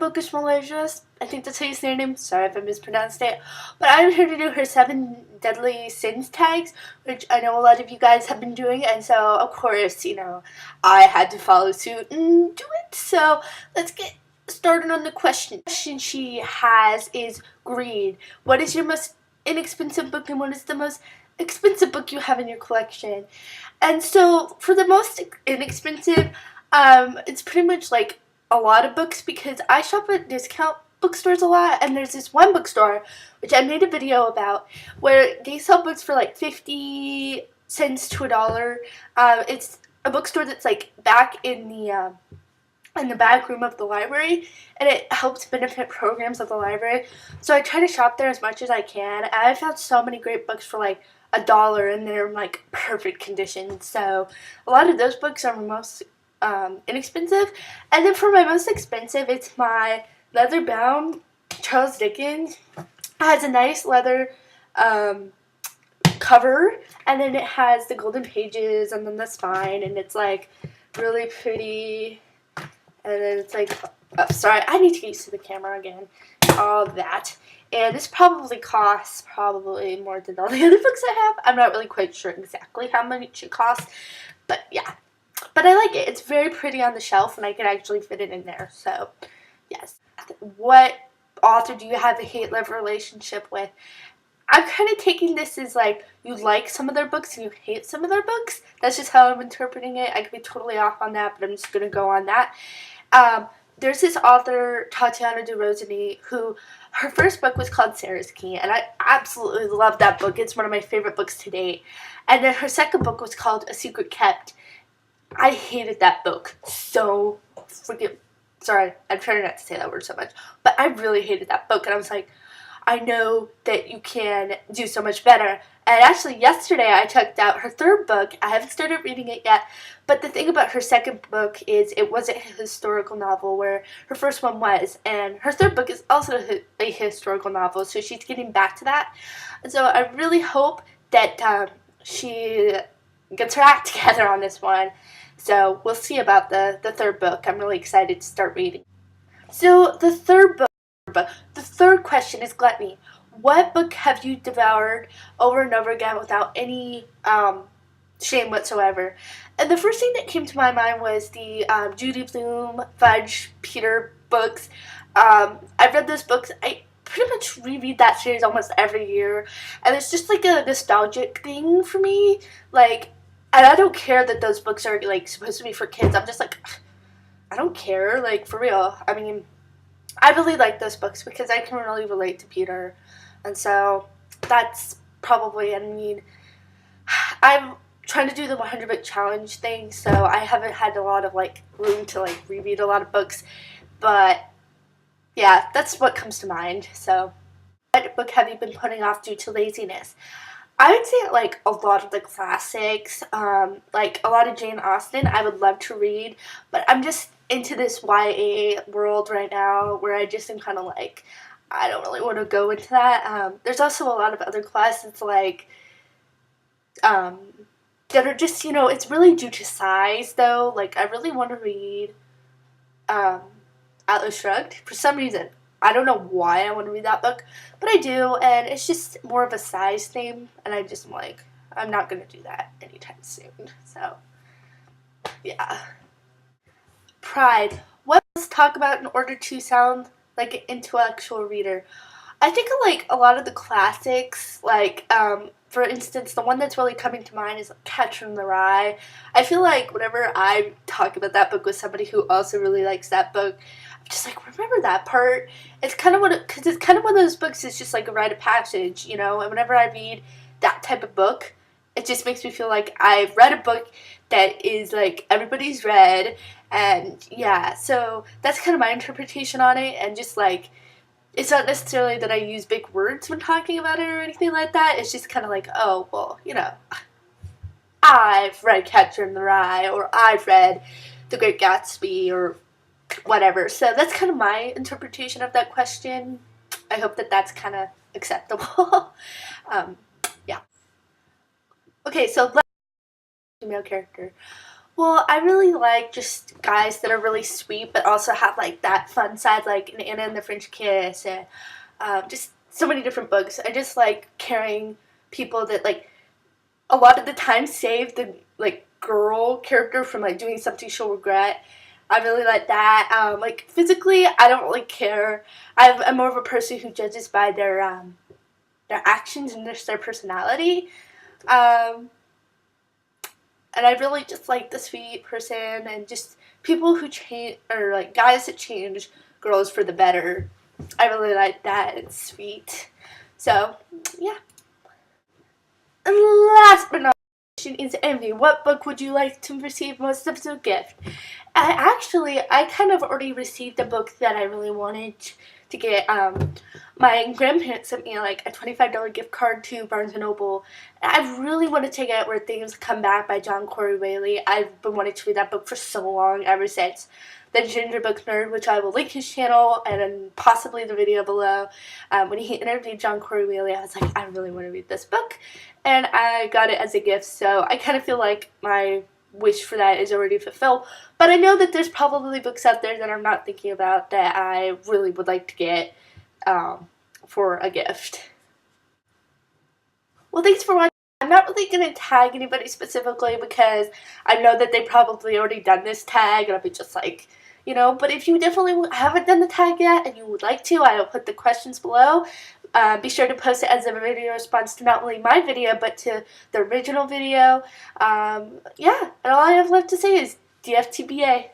Bookish Malaysia. I think that's how you say her name. Sorry if I mispronounced it. But I'm here to do her 7 deadly sins tags, which I know a lot of you guys have been doing. And so, of course, I had to follow suit and do it. So let's get started on the question. The question she has is greed. What is your most inexpensive book and what is the most expensive book you have in your collection? And so for the most inexpensive, it's pretty much like a lot of books because I shop at discount bookstores a lot, and there's this one bookstore which I made a video about where they sell books for like 50 cents to $1. It's a bookstore that's like back in the back room of the library, and it helps benefit programs of the library. So I try to shop there as much as I can, and I found so many great books for like $1 and they're in like perfect condition. So a lot of those books are most inexpensive. And then for my most expensive, it's my leather bound Charles Dickens. It has a nice leather cover, and then it has the golden pages and then the spine, and it's like really pretty. And then it's like, oh, sorry, I need to get used to the camera again. All that. And this probably costs more than all the other books I have. I'm not really quite sure exactly how much it costs. But yeah. But I like it. It's very pretty on the shelf, and I can actually fit it in there. So, yes. What author do you have a hate-love relationship with? I'm kind of taking this as like you like some of their books and you hate some of their books. That's just how I'm interpreting it. I could be totally off on that, but I'm just going to go on that. There's this author, Tatiana de Roseny, who her first book was called Sarah's Key, and I absolutely love that book. It's one of my favorite books to date. And then her second book was called A Secret Kept. I hated that book so freaking... Sorry, I'm trying not to say that word so much. But I really hated that book, and I was like, I know that you can do so much better. And actually, yesterday I checked out her third book. I haven't started reading it yet. But the thing about her second book is it wasn't a historical novel where her first one was. And her third book is also a historical novel. So she's getting back to that. And so I really hope that she gets her act together on this one. So we'll see about the third book. I'm really excited to start reading. So the third question is gluttony. What book have you devoured over and over again without any shame whatsoever? And the first thing that came to my mind was the Judy Blume, Fudge, Peter books. I've read those books. I pretty much reread that series almost every year. And it's just like a nostalgic thing for me. Like, and I don't care that those books are like supposed to be for kids. I'm just like, I don't care. Like, for real. I mean, I really like those books because I can really relate to Peter. And so that's probably, I'm trying to do the 100 book challenge thing, so I haven't had a lot of like room to like reread a lot of books. But yeah, that's what comes to mind. So what book have you been putting off due to laziness? I would say like a lot of the classics, like a lot of Jane Austen I would love to read, but I'm just into this YA world right now where I just am kind of like, I don't really want to go into that. There's also a lot of other classes like that are just, it's really due to size though. Like I really want to read Atlas Shrugged for some reason. I don't know why I want to read that book, but I do, and it's just more of a size thing, and I just am like, I'm not going to do that anytime soon. So yeah. Pride. What must talk about in order to sound like an intellectual reader? I think like a lot of the classics, like for instance, the one that's really coming to mind is like, Catcher in the Rye. I feel like whenever I talk about that book with somebody who also really likes that book, I'm just like, remember that part? It's kind of because it's kind of one of those books. It's just like a rite of passage, And whenever I read that type of book, it just makes me feel like I've read a book that is like everybody's read. And yeah, so that's kind of my interpretation on it. And just like, it's not necessarily that I use big words when talking about it or anything like that. It's just kind of like, oh, well, I've read Catcher in the Rye, or I've read The Great Gatsby, or whatever. So that's kind of my interpretation of that question. I hope that that's kind of acceptable. Yeah. Okay, so female character. Well, I really like just guys that are really sweet, but also have like that fun side, like in Anna and the French Kiss, and just so many different books. I just like carrying people that like a lot of the time save the like girl character from like doing something she'll regret. I really like that. Like physically, I don't really care. I'm more of a person who judges by their actions and just their personality. Um, and I really just like the sweet person and just people who change or like guys that change girls for the better. I really like that. It's sweet. So yeah. And last but not least is Envy. What book would you like to receive most of as a gift? I kind of already received a book that I really wanted to get. My grandparents sent me like a $25 gift card to Barnes & Noble. And I really want to take it Where Things Come Back by John Corey Whaley. I've been wanting to read that book for so long, ever since The Ginger Book Nerd, which I will link his channel and then possibly the video below. When he interviewed John Corey Whaley, I was like, I really want to read this book. And I got it as a gift, so I kind of feel like my wish for that is already fulfilled. But I know that there's probably books out there that I'm not thinking about that I really would like to get for a gift. Well, thanks for watching. I'm not really going to tag anybody specifically because I know that they probably already done this tag, and I'll be just like, you know, but if you definitely haven't done the tag yet and you would like to, I will put the questions below. Be sure to post it as a video response to not only my video, but to the original video. Yeah, and all I have left to say is DFTBA.